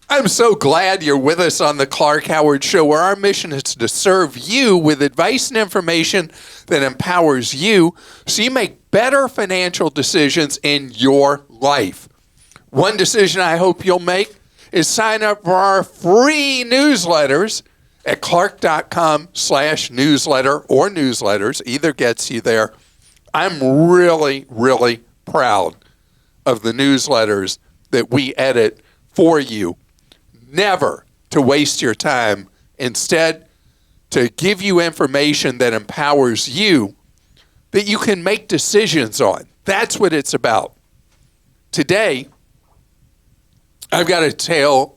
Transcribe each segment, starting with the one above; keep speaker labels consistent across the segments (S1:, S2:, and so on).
S1: I'm so glad you're with us on the Clark Howard Show, where our mission is to serve you with advice and information that empowers you so you make better financial decisions in your life. One decision I hope you'll make is sign up for our free newsletters at clark.com/newsletter or newsletters. Either gets you there. I'm really, really proud of the newsletters that we edit for you. Never to waste your time. Instead, to give you information that empowers you that you can make decisions on. That's what it's about. Today, I've got a tale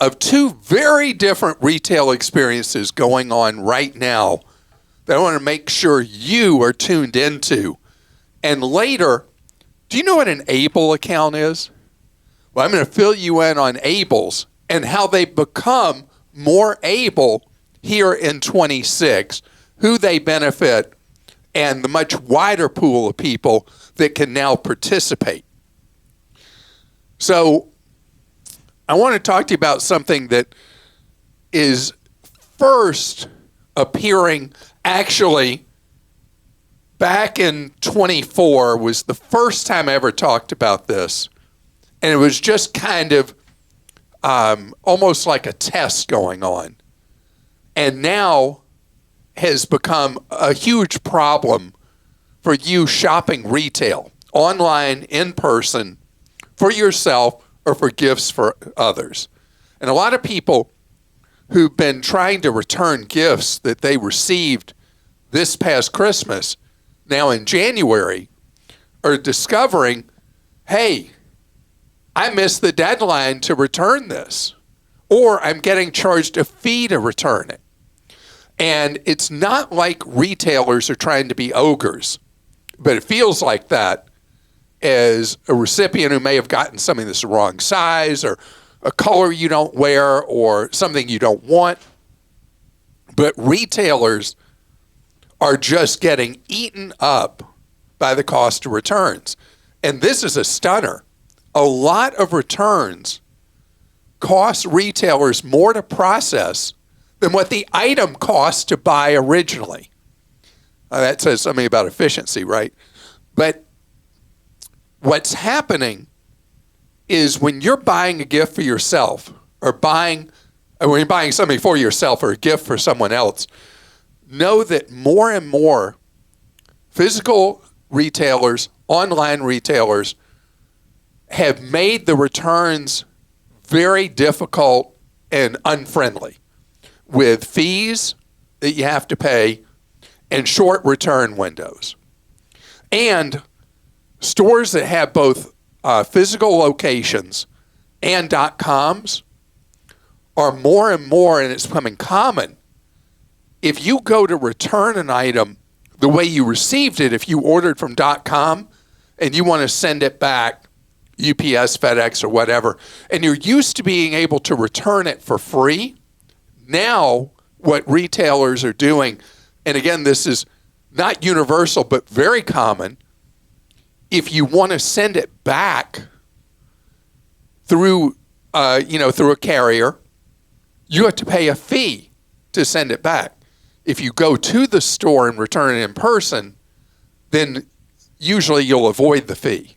S1: of two very different retail experiences going on right now that I want to make sure you are tuned into. And later, do you know what an ABLE account is? Well, I'm going to fill you in on ABLEs and how they become more able here in 26, who they benefit, and the much wider pool of people that can now participate. So I want to talk to you about something that is first appearing actually back in 24 was the first time I ever talked about this. And it was just kind of almost like a test going on. And now has become a huge problem for you shopping retail, online, in person, for yourself or for gifts for others. And a lot of people who've been trying to return gifts that they received this past Christmas, now in January, are discovering, hey, I missed the deadline to return this, or I'm getting charged a fee to return it. And it's not like retailers are trying to be ogres, but it feels like that as a recipient who may have gotten something that's the wrong size or a color you don't wear or something you don't want. But retailers are just getting eaten up by the cost of returns. And this is a stunner. A lot of returns cost retailers more to process than what the item cost to buy originally. That says something about efficiency, right? But what's happening is when you're buying a gift for yourself or when you're buying something for yourself or a gift for someone else, know that more and more physical retailers, online retailers, have made the returns very difficult and unfriendly with fees that you have to pay and short return windows. And stores that have both physical locations and .coms are more and more, and it's becoming common. If you go to return an item the way you received it, if you ordered from .com and you want to send it back, UPS, FedEx, or whatever, and you're used to being able to return it for free, now what retailers are doing, and again, this is not universal, but very common, if you want to send it back through a carrier, you have to pay a fee to send it back. If you go to the store and return it in person, then usually you'll avoid the fee.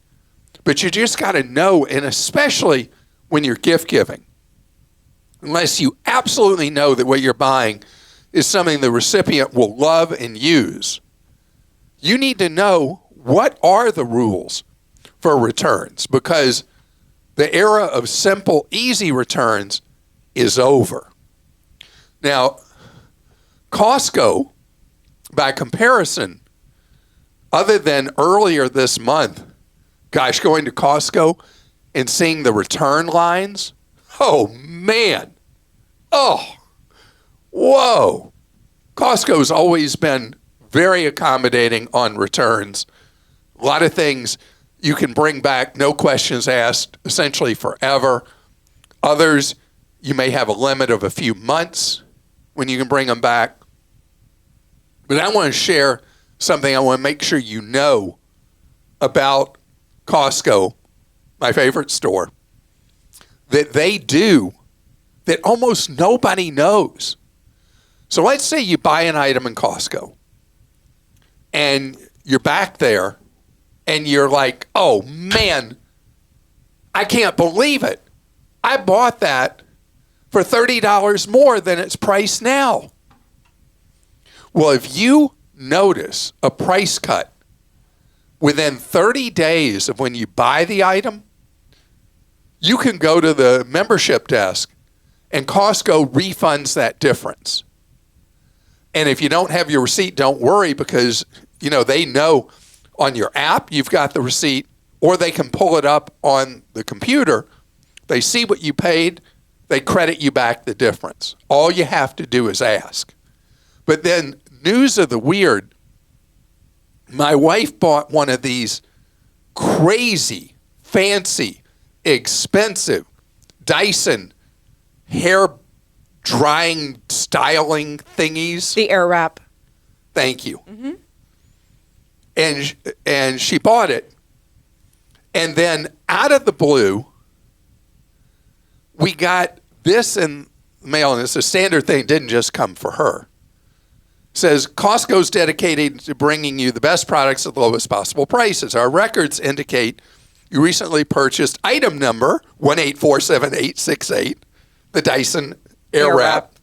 S1: But you just got to know, and especially when you're gift giving, unless you absolutely know that what you're buying is something the recipient will love and use, you need to know what are the rules for returns, because the era of simple, easy returns is over. Now, Costco, by comparison, other than earlier this month, gosh, going to Costco and seeing the return lines, oh, man. Oh, whoa. Costco's always been very accommodating on returns. A lot of things you can bring back, no questions asked, essentially forever. Others, you may have a limit of a few months when you can bring them back. But I want to share something I want to make sure you know about Costco, my favorite store, that they do that almost nobody knows. So let's say you buy an item in Costco and you're back there and you're like, oh man, I can't believe it. I bought that for $30 more than its price now. Well, if you notice a price cut within 30 days of when you buy the item, you can go to the membership desk and Costco refunds that difference. And if you don't have your receipt, don't worry, because they know on your app you've got the receipt, or they can pull it up on the computer. They see what you paid, they credit you back the difference. All you have to do is ask. But then, news of the weird, my wife bought one of these crazy, fancy, expensive Dyson hair drying, styling thingies.
S2: The air wrap.
S1: Thank you. Mm-hmm. And she bought it. And then out of the blue, we got this in the mail, and it's a standard thing. It didn't just come for her. It says, Costco's dedicated to bringing you the best products at the lowest possible prices. Our records indicate you recently purchased item number 1847868, the Dyson Air Wrap.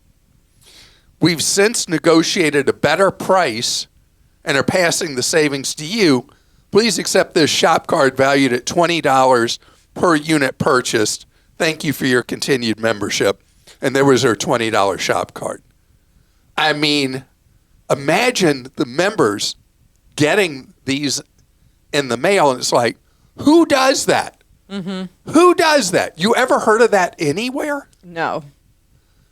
S1: We've since negotiated a better price and are passing the savings to you. Please accept this shop card valued at $20 per unit purchased. Thank you for your continued membership. And there was her $20 shop card. I mean, imagine the members getting these in the mail, and it's like, who does that? Mm-hmm. Who does that? You ever heard of that anywhere?
S2: No.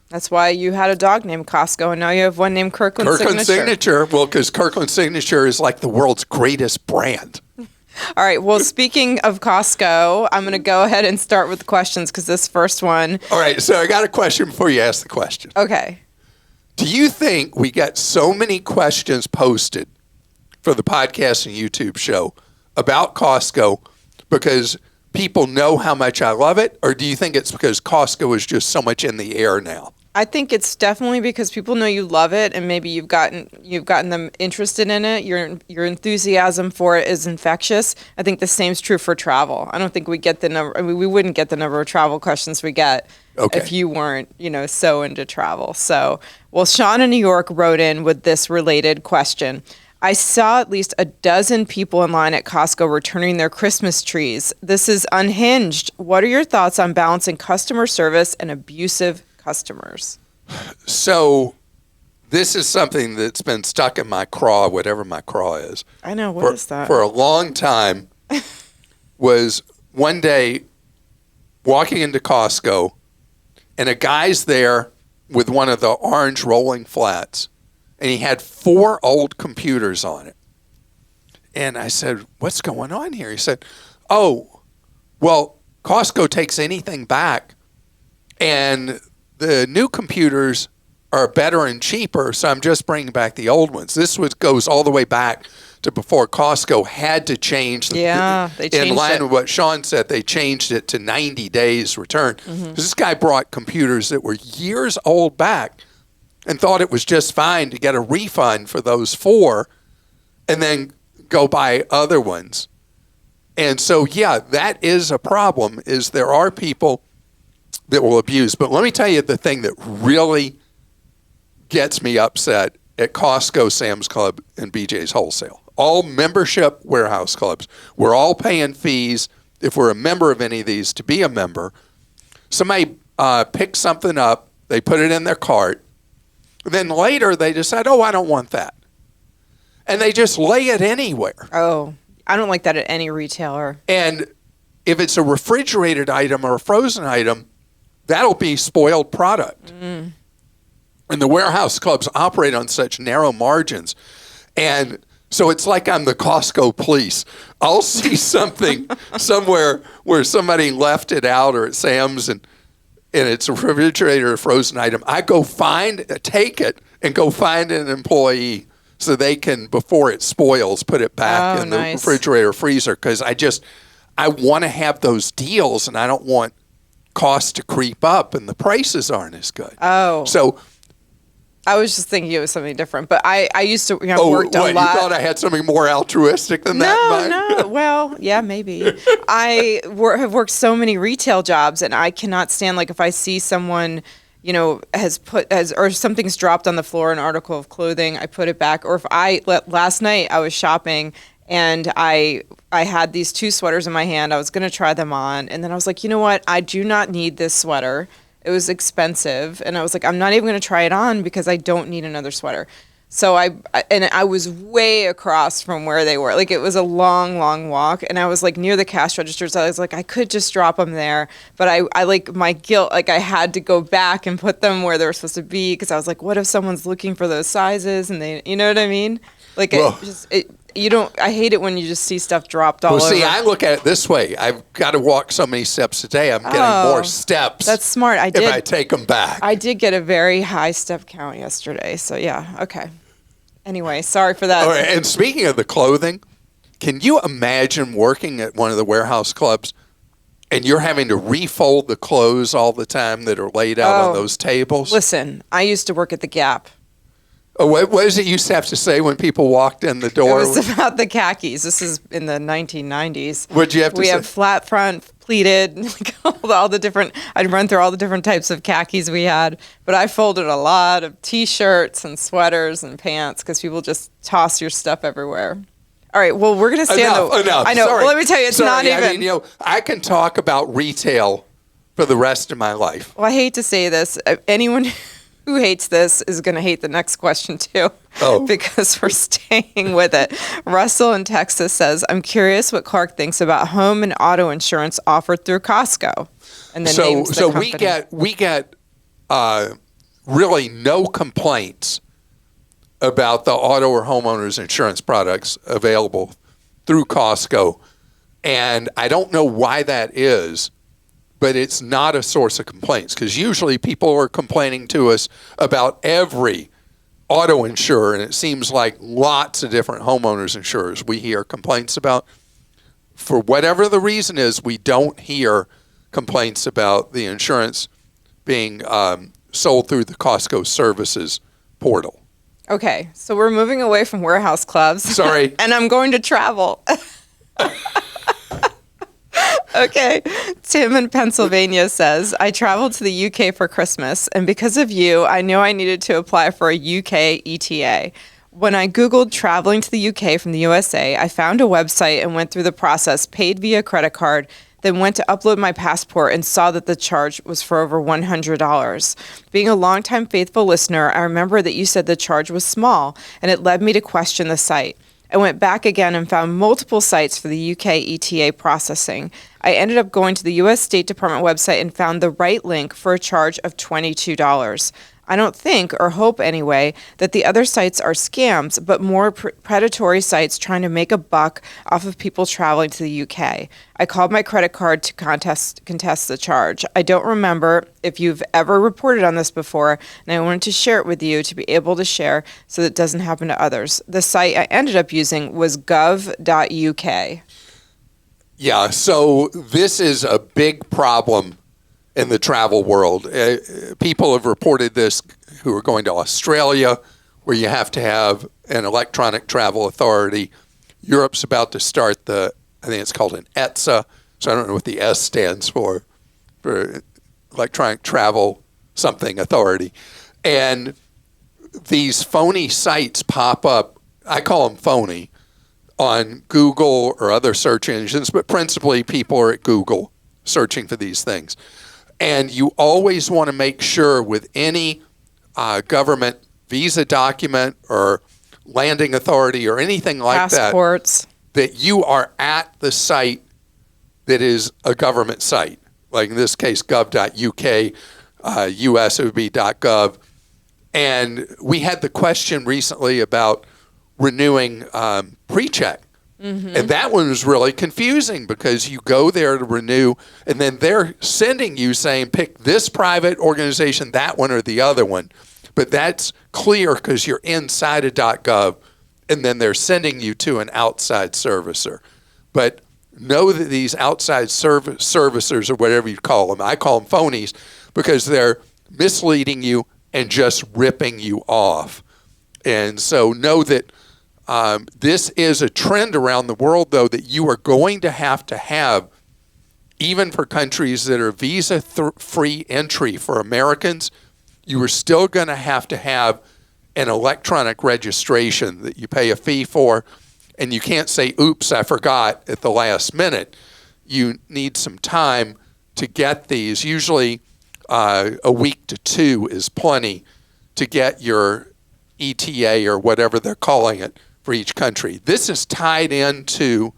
S2: That's why you had a dog named Costco, and now you have one named Kirkland Signature.
S1: Well, because Kirkland Signature is like the world's greatest brand.
S2: All right. Well, speaking of Costco, I'm going to go ahead and start with the questions, because this first one.
S1: All right. So I got a question before you ask the question.
S2: Okay.
S1: Do you think we get so many questions posted for the podcast and YouTube show about Costco because people know how much I love it, or do you think it's because Costco is just so much in the air now?
S2: I think it's definitely because people know you love it, and maybe you've gotten them interested in it. Your enthusiasm for it is infectious. I think the same is true for travel. I don't think we get the number. I mean, we wouldn't get the number of travel questions we get if you weren't, so into travel. So, well, Shawn in New York wrote in with this related question. I saw at least a dozen people in line at Costco returning their Christmas trees. This is unhinged. What are your thoughts on balancing customer service and abusive customers?
S1: So this is something that's been stuck in my craw, whatever my craw is.
S2: I know. What is that?
S1: For a long time, was one day walking into Costco, and a guy's there with one of the orange rolling flats, and he had 4 old computers on it. And I said, what's going on here? He said, oh, well, Costco takes anything back, and the new computers are better and cheaper, so I'm just bringing back the old ones. This goes all the way back to before Costco had to change.
S2: They changed it.
S1: In line with what Shawn said, they changed it to 90 days return. Mm-hmm. This guy brought computers that were years old back and thought it was just fine to get a refund for those 4 and then go buy other ones. And so, yeah, that is a problem, is there are people that will abuse. But let me tell you the thing that really gets me upset at Costco, Sam's Club, and BJ's Wholesale. All membership warehouse clubs. We're all paying fees if we're a member of any of these to be a member. Somebody picks something up, they put it in their cart, then later they decide, oh, I don't want that. And they just lay it anywhere.
S2: Oh, I don't like that at any retailer.
S1: And if it's a refrigerated item or a frozen item, that'll be spoiled product. Mm. And the warehouse clubs operate on such narrow margins. And so it's like I'm the Costco police. I'll see something somewhere where somebody left it out, or at Sam's, and it's a refrigerator or frozen item. I go take it and go find an employee so they can, before it spoils, put it back in the refrigerator or freezer, because I want to have those deals, and I don't want costs to creep up and the prices aren't as good.
S2: Oh.
S1: So
S2: I was just thinking it was something different, but I used to, worked a lot.
S1: You thought I had something more altruistic than that?
S2: No. Well, yeah, maybe. I have worked so many retail jobs, and I cannot stand, like, if I see someone, or something's dropped on the floor, an article of clothing, I put it back. Or if last night I was shopping and I had these 2 sweaters in my hand, I was going to try them on, and then I was like, you know what? I do not need this sweater. It was expensive, and I was like, I'm not even going to try it on because I don't need another sweater. So I was way across from where they were. Like, it was a long, long walk, and I was like near the cash registers. I was like, I could just drop them there, but I like my guilt. Like, I had to go back and put them where they were supposed to be because I was like, what if someone's looking for those sizes and they, you know what I mean? Like, I hate it when you just see stuff dropped all over.
S1: Well, see, I look at it this way. I've got to walk so many steps a day. I'm getting more steps.
S2: That's smart.
S1: If I take them back.
S2: I did get a very high step count yesterday. So, yeah. Okay. Anyway, sorry for that.
S1: All right, and speaking of the clothing, can you imagine working at one of the warehouse clubs and you're having to refold the clothes all the time that are laid out on those tables?
S2: Listen, I used to work at the Gap.
S1: Oh, what does it used to have to say when people walked in the door?
S2: It was about the khakis. This is in the 1990s.
S1: What'd you have to say?
S2: We have flat front, pleated, all the different, I'd run through all the different types of khakis we had. But I folded a lot of T-shirts and sweaters and pants because people just toss your stuff everywhere. All right, well, we're going to stay on the...
S1: Enough.
S2: I know.
S1: Sorry.
S2: Well, let me tell you, it's not even...
S1: I mean, I can talk about retail for the rest of my life.
S2: Well, I hate to say this. Anyone who hates this is going to hate the next question too, because we're staying with it. Russell in Texas says, I'm curious what Clark thinks about home and auto insurance offered through Costco. And then names the company.
S1: we get really no complaints about the auto or homeowners insurance products available through Costco. And I don't know why that is, but it's not a source of complaints because usually people are complaining to us about every auto insurer, and it seems like lots of different homeowners insurers we hear complaints about. For whatever the reason is, we don't hear complaints about the insurance being sold through the Costco services portal.
S2: Okay, so we're moving away from warehouse clubs.
S1: Sorry.
S2: And I'm going to travel. Okay. Tim in Pennsylvania says, I traveled to the UK for Christmas, and because of you, I knew I needed to apply for a UK ETA. When I Googled traveling to the UK from the USA, I found a website and went through the process, paid via credit card, then went to upload my passport and saw that the charge was for over $100. Being a longtime faithful listener, I remember that you said the charge was small, and it led me to question the site. I went back again and found multiple sites for the UK ETA processing. I ended up going to the U.S. State Department website and found the right link for a charge of $22. I don't think, or hope anyway, that the other sites are scams, but more predatory sites trying to make a buck off of people traveling to the UK. I called my credit card to contest the charge. I don't remember if you've ever reported on this before, and I wanted to share it with you to be able to share so that it doesn't happen to others. The site I ended up using was gov.uk.
S1: Yeah, so this is a big problem in the travel world. People have reported this who are going to Australia, where you have to have an electronic travel authority. Europe's about to start I think it's called an ETSA, so I don't know what the S stands for electronic travel something authority. And these phony sites pop up, I call them phony, on Google or other search engines, but principally people are at Google searching for these things. And you always want to make sure with any government visa document or landing authority or anything like
S2: Passports.
S1: that you are at the site that is a government site. Like in this case, gov.uk, US it would be .gov. And we had the question recently about renewing pre-check. Mm-hmm. And that one was really confusing because you go there to renew and then they're sending you saying pick this private organization, that one or the other one. But that's clear because you're inside of .gov and then they're sending you to an outside servicer. But know that these outside servicers, or whatever you call them, I call them phonies, because they're misleading you and just ripping you off. And so know that this is a trend around the world, though, that you are going to have, even for countries that are visa-free entry for Americans, you are still going to have an electronic registration that you pay a fee for, and you can't say, oops, I forgot at the last minute. You need some time to get these. Usually a week to 2 is plenty to get your ETA, or whatever they're calling it, for each country. This is tied into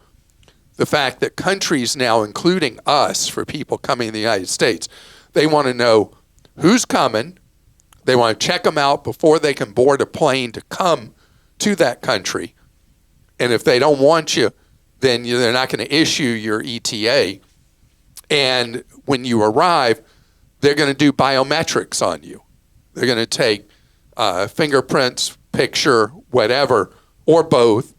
S1: the fact that countries now, including us, for people coming to the United States, they want to know who's coming. They want to check them out before they can board a plane to come to that country. And if they don't want you, then they're not going to issue your ETA. And when you arrive, they're going to do biometrics on you. They're going to take fingerprints, picture, whatever, or both.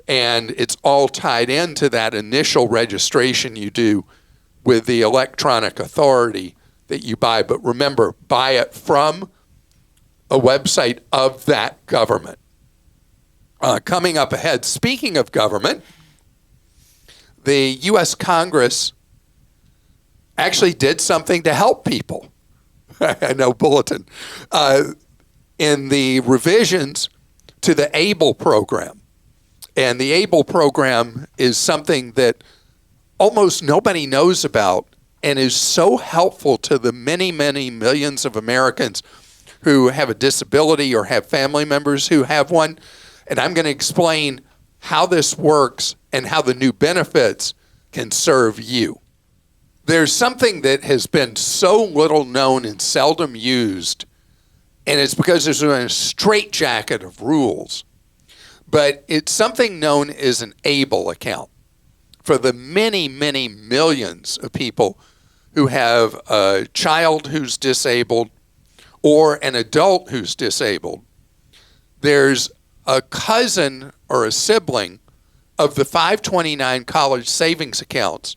S1: And it's all tied into that initial registration you do with the electronic authority that you buy. But remember, buy it from a website of that government. Coming up ahead, speaking of government, the U.S. Congress actually did something to help people. I know, bulletin. In the revisions to the ABLE program. And the ABLE program is something that almost nobody knows about, and is so helpful to the many, many millions of Americans who have a disability or have family members who have one. And I'm going to explain how this works and how the new benefits can serve you. There's something that has been so little known and seldom used, and it's because there's a straitjacket of rules. But it's something known as an ABLE account for the many, many millions of people who have a child who's disabled or an adult who's disabled. There's a cousin or a sibling of the 529 college savings accounts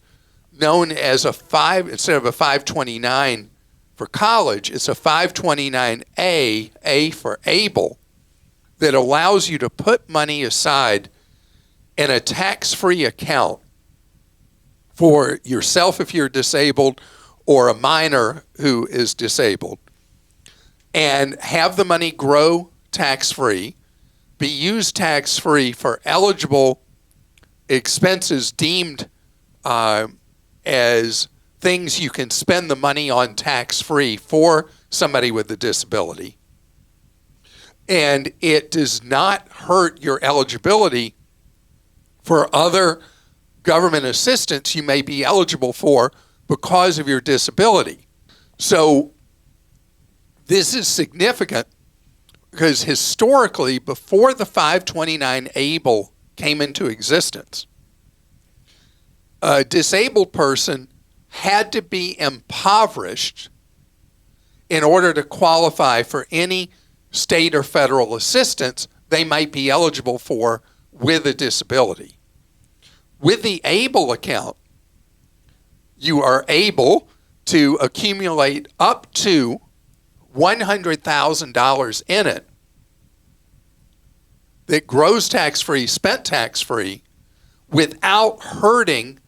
S1: known as instead of a 529 for college, it's a 529A, A for ABLE, that allows you to put money aside in a tax-free account for yourself if you're disabled or a minor who is disabled, and have the money grow tax-free, be used tax-free for eligible expenses deemed as things you can spend the money on tax-free for somebody with a disability. And it does not hurt your eligibility for other government assistance you may be eligible for because of your disability. So this is significant because historically, before the 529 ABLE came into existence, a disabled person had to be impoverished in order to qualify for any state or federal assistance they might be eligible for with a disability. With the ABLE account, you are able to accumulate up to $100,000 in it that grows tax-free, spent tax-free, without hurting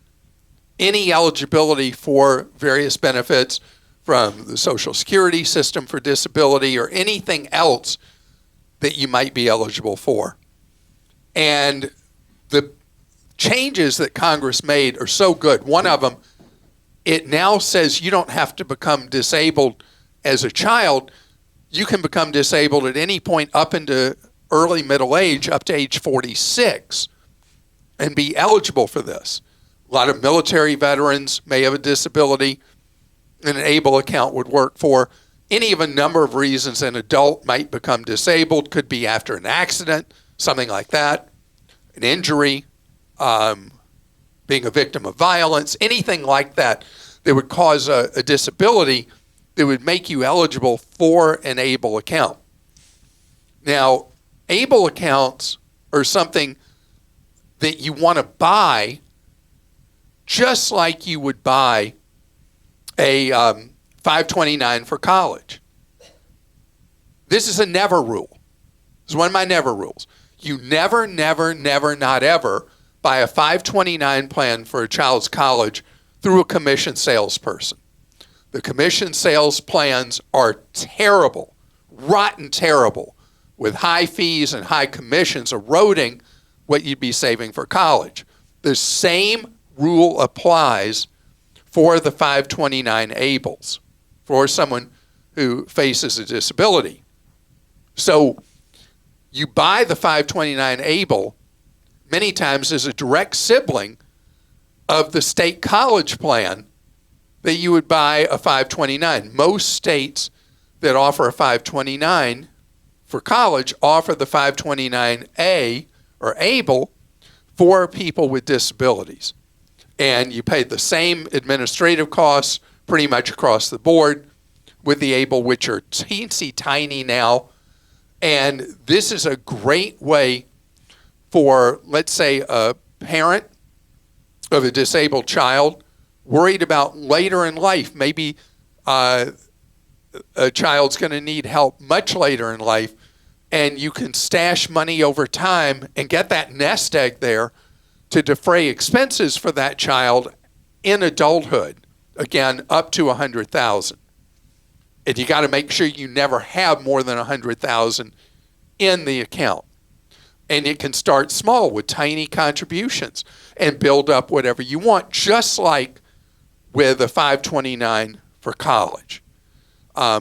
S1: any eligibility for various benefits from the Social Security system for disability or anything else that you might be eligible for. And the changes that Congress made are so good. One of them, it now says you don't have to become disabled as a child. You can become disabled at any point up into early middle age, up to age 46, and be eligible for this. A lot of military veterans may have a disability an ABLE account would work for. Any of a number of reasons an adult might become disabled. Could be after an accident, something like that, an injury, being a victim of violence, anything like that that would cause a disability that would make you eligible for an ABLE account. Now, ABLE accounts are something that you want to buy just like you would buy a 529 for college. This is a never rule. This is one of my never rules. You never, never, never, not ever buy a 529 plan for a child's college through a commission salesperson. The commission sales plans are terrible, rotten terrible, with high fees and high commissions eroding what you'd be saving for college. The same rule applies for the 529 ABLEs, for someone who faces a disability. So you buy the 529 ABLE many times as a direct sibling of the state college plan that you would buy a 529. Most states that offer a 529 for college offer the 529A or ABLE for people with disabilities. And you pay the same administrative costs pretty much across the board with the ABLE, which are teensy tiny now. And this is a great way for, let's say, a parent of a disabled child worried about later in life. Maybe a child's going to need help much later in life, and you can stash money over time and get that nest egg there to defray expenses for that child in adulthood, again, up to $100,000. And you got to make sure you never have more than $100,000 in the account. And it can start small with tiny contributions and build up whatever you want, just like with a 529 for college. A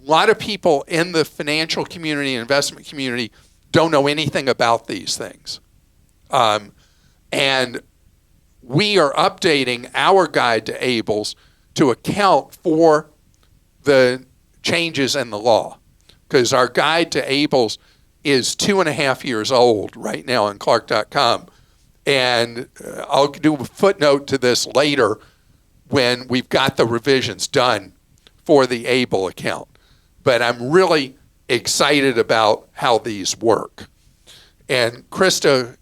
S1: lot of people in the financial community and investment community don't know anything about these things. And we are updating our guide to ABLEs to account for the changes in the law, because our guide to ABLEs is 2.5 years old right now on Clark.com. And I'll do a footnote to this later when we've got the revisions done for the ABLE account. But I'm really excited about how these work. And Krista,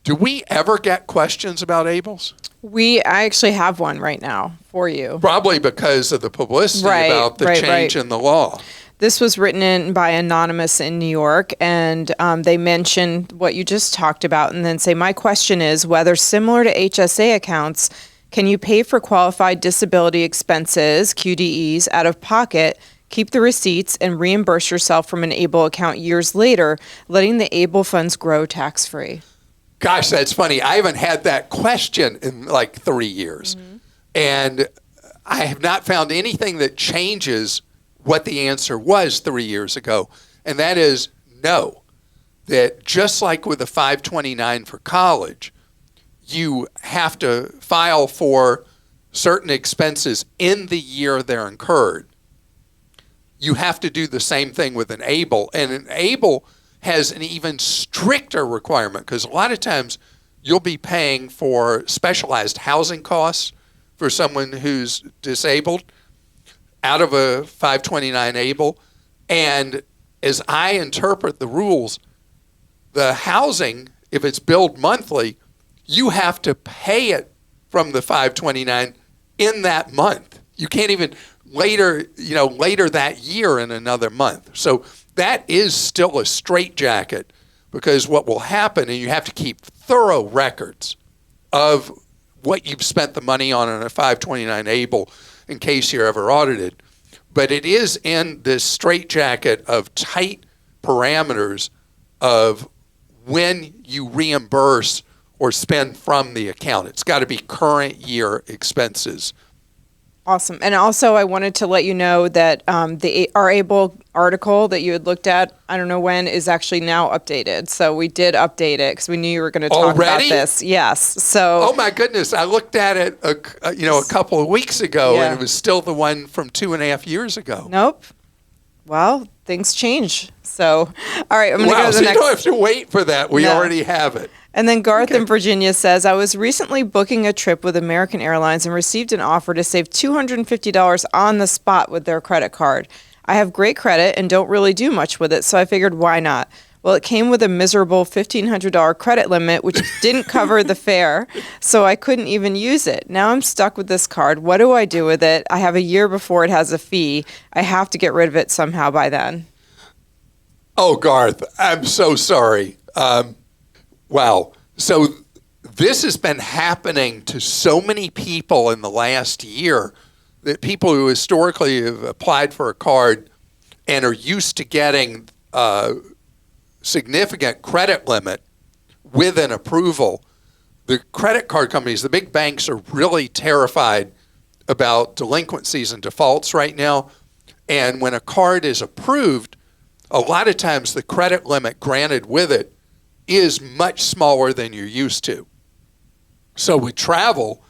S1: do we ever get questions about ABLEs?
S2: I actually have one right now for you.
S1: Probably because of the publicity about the change in the law.
S2: This was written in by Anonymous in New York, and they mentioned what you just talked about and then say, my question is whether similar to HSA accounts, can you pay for qualified disability expenses, QDEs, out of pocket, keep the receipts, and reimburse yourself from an ABLE account years later, letting the ABLE funds grow tax-free?
S1: Gosh, that's funny. I haven't had that question in like 3 years. Mm-hmm. And I have not found anything that changes what the answer was 3 years ago. And that is no. That just like with a 529 for college, you have to file for certain expenses in the year they're incurred. You have to do the same thing with an ABLE. And an ABLE has an even stricter requirement, because a lot of times you'll be paying for specialized housing costs for someone who's disabled out of a 529 ABLE. And as I interpret the rules, the housing, if it's billed monthly, you have to pay it from the 529 in that month. You can't even later that year in another month. So that is still a straitjacket, because what will happen, and you have to keep thorough records of what you've spent the money on a 529 ABLE in case you're ever audited. But it is in this straitjacket of tight parameters of when you reimburse or spend from the account. It's got to be current year expenses.
S2: Awesome. And also, I wanted to let you know that our ABLE article that you had looked at, I don't know when, is actually now updated. So we did update it because we knew you were going to talk about this. Yes. So.
S1: Oh my goodness! I looked at it, a couple of weeks ago, and it was still the one from 2.5 years ago.
S2: Nope. Well, things change. So, all right, I'm going to go to the next.
S1: You don't have to wait for that. We already have it.
S2: And then Garth in Virginia says, I was recently booking a trip with American Airlines and received an offer to save $250 on the spot with their credit card. I have great credit and don't really do much with it, so I figured why not? Well, it came with a miserable $1,500 credit limit, which didn't cover the fare, so I couldn't even use it. Now I'm stuck with this card. What do I do with it? I have a year before it has a fee. I have to get rid of it somehow by then.
S1: Oh, Garth, I'm so sorry. Wow. So this has been happening to so many people in the last year, that people who historically have applied for a card and are used to getting a significant credit limit with an approval, the credit card companies, the big banks, are really terrified about delinquencies and defaults right now. And when a card is approved, a lot of times the credit limit granted with it is much smaller than you're used to. So with travel,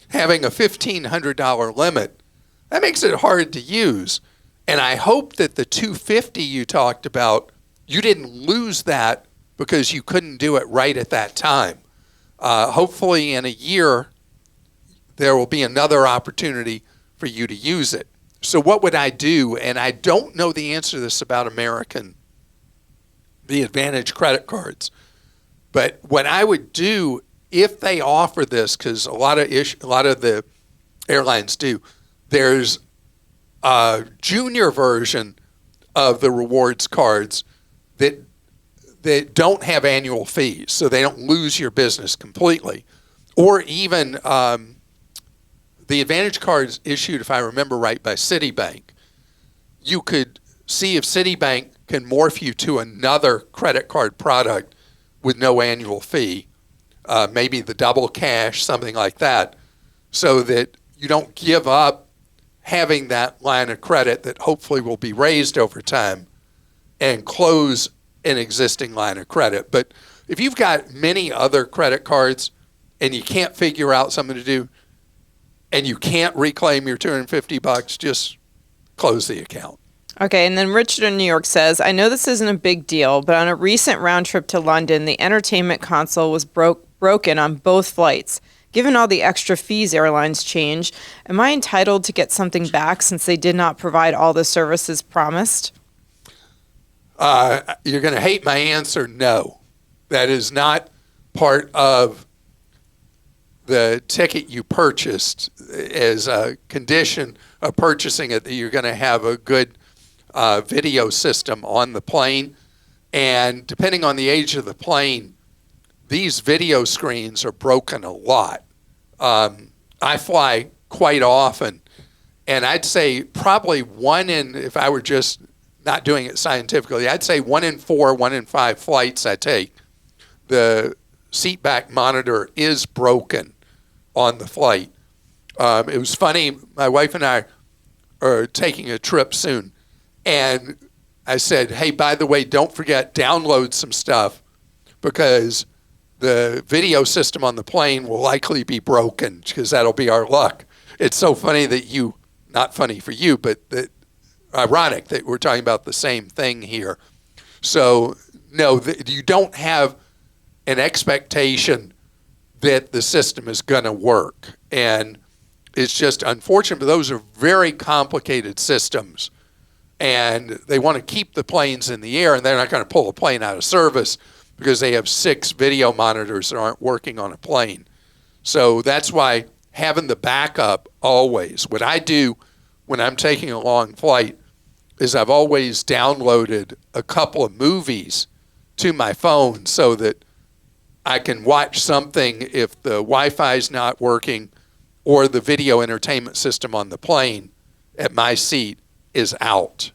S1: having a $1,500 limit, that makes it hard to use. And I hope that the $250 you talked about, you didn't lose that because you couldn't do it right at that time. Hopefully in a year, there will be another opportunity for you to use it. So what would I do? And I don't know the answer to this about the Advantage credit cards. But what I would do if they offer this, because a lot of the airlines do, there's a junior version of the rewards cards that don't have annual fees, so they don't lose your business completely. Or even the Advantage cards issued, if I remember right, by Citibank. You could see if Citibank can morph you to another credit card product with no annual fee, maybe the double cash, something like that, so that you don't give up having that line of credit that hopefully will be raised over time and close an existing line of credit. But if you've got many other credit cards and you can't figure out something to do and you can't reclaim your $250, just close the account.
S2: Okay, and then Richard in New York says, I know this isn't a big deal, but on a recent round trip to London, the entertainment console was broken on both flights. Given all the extra fees airlines change, am I entitled to get something back since they did not provide all the services promised?
S1: You're going to hate my answer, no. That is not part of the ticket you purchased as a condition of purchasing it, that you're going to have a good video system on the plane. And depending on the age of the plane, these video screens are broken a lot. I fly quite often, and I'd say probably if I were just not doing it scientifically, I'd say 1 in 4, 1 in 5 flights I take, the seat back monitor is broken on the flight. It was funny, my wife and I are taking a trip soon, and I said, hey, by the way, don't forget, download some stuff, because the video system on the plane will likely be broken, because that'll be our luck. It's so funny that not funny for you, but ironic that we're talking about the same thing here. So, no, you don't have an expectation that the system is going to work. And it's just unfortunate, but those are very complicated systems. And they want to keep the planes in the air, and they're not going to pull a plane out of service because they have 6 video monitors that aren't working on a plane. So that's why having the backup always. What I do when I'm taking a long flight is I've always downloaded a couple of movies to my phone so that I can watch something if the Wi-Fi is not working or the video entertainment system on the plane at my seat is out.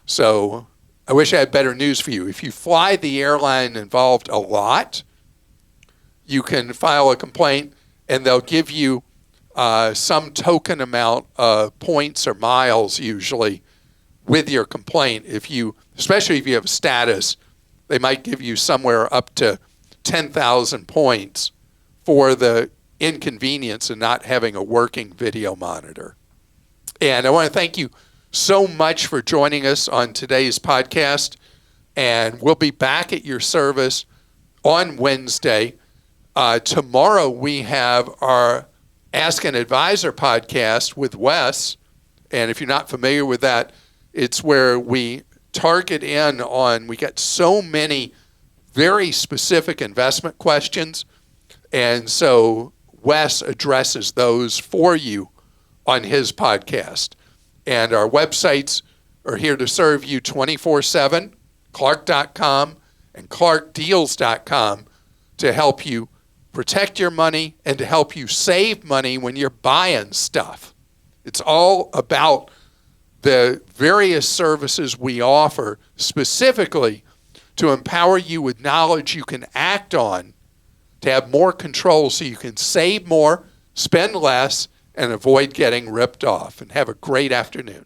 S1: So I wish I had better news for you. If you fly the airline involved a lot, you can file a complaint and they'll give you some token amount of points or miles usually with your complaint. Especially if you have status, they might give you somewhere up to 10,000 points for the inconvenience of not having a working video monitor. And I want to thank you so much for joining us on today's podcast. And we'll be back at your service on Wednesday. Tomorrow we have our Ask an Advisor podcast with Wes. And if you're not familiar with that, it's where we target in on, we got so many very specific investment questions. And so Wes addresses those for you on his podcast. And our websites are here to serve you 24/7, Clark.com and ClarkDeals.com, to help you protect your money and to help you save money when you're buying stuff. It's all about the various services we offer specifically to empower you with knowledge you can act on to have more control so you can save more, spend less, and avoid getting ripped off. And have a great afternoon.